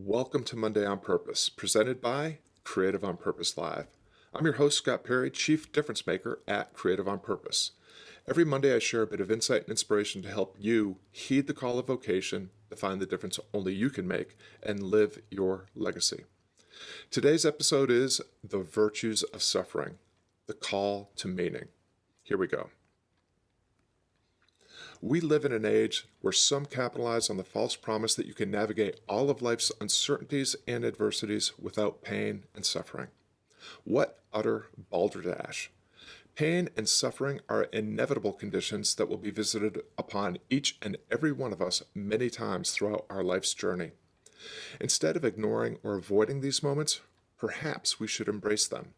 Welcome to Monday on Purpose, presented by Creative on Purpose Live. I'm your host, Scott Perry, Chief Difference Maker at Creative on Purpose. Every Monday, I share a bit of insight and inspiration to help you heed the call of vocation, define the difference only you can make, and live your legacy. Today's episode is The Virtues of Suffering, the Call to Meaning. Here we go. We live in an age where some capitalize on the false promise that you can navigate all of life's uncertainties and adversities without pain and suffering. What utter balderdash! Pain and suffering are inevitable conditions that will be visited upon each and every one of us many times throughout our life's journey. Instead of ignoring or avoiding these moments, perhaps we should embrace them.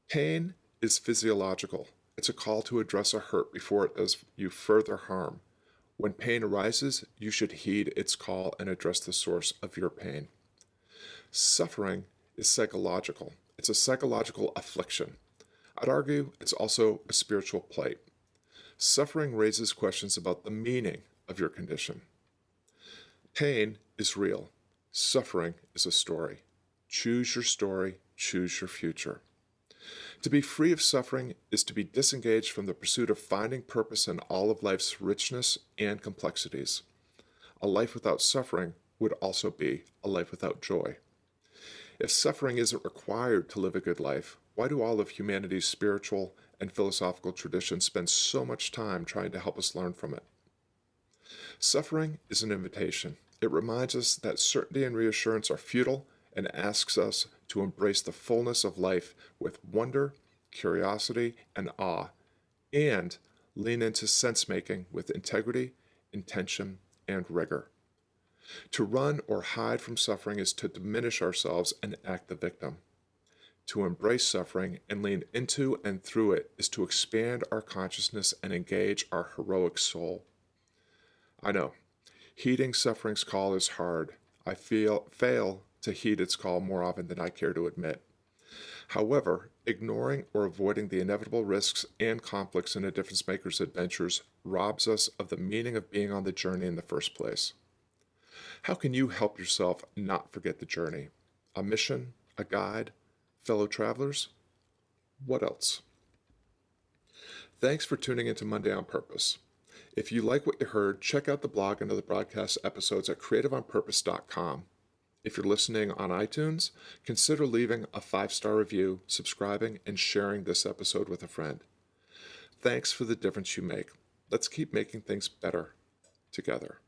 Pain is physiological. It's a call to address a hurt before it does you further harm. When pain arises, you should heed its call and address the source of your pain. Suffering is psychological. It's a psychological affliction. I'd argue it's also a spiritual plight. Suffering raises questions about the meaning of your condition. Pain is real. Suffering is a story. Choose your story. Choose your future. To be free of suffering is to be disengaged from the pursuit of finding purpose in all of life's richness and complexities. A life without suffering would also be a life without joy. If suffering isn't required to live a good life, why do all of humanity's spiritual and philosophical traditions spend so much time trying to help us learn from it? Suffering is an invitation. It reminds us that certainty and reassurance are futile and asks us to embrace the fullness of life with wonder, curiosity, and awe, and lean into sense-making with integrity, intention, and rigor. To run or hide from suffering is to diminish ourselves and act the victim. To embrace suffering and lean into and through it is to expand our consciousness and engage our heroic soul. I know, heeding suffering's call is hard. I fail to heed its call more often than I care to admit. However, ignoring or avoiding the inevitable risks and conflicts in a difference maker's adventures robs us of the meaning of being on the journey in the first place. How can you help yourself not forget the journey? A mission, a guide, fellow travelers? What else? Thanks for tuning into Monday on Purpose. If you like what you heard, check out the blog and other broadcast episodes at creativeonpurpose.com. If you're listening on iTunes, consider leaving a 5-star review, subscribing, and sharing this episode with a friend. Thanks for the difference you make. Let's keep making things better together.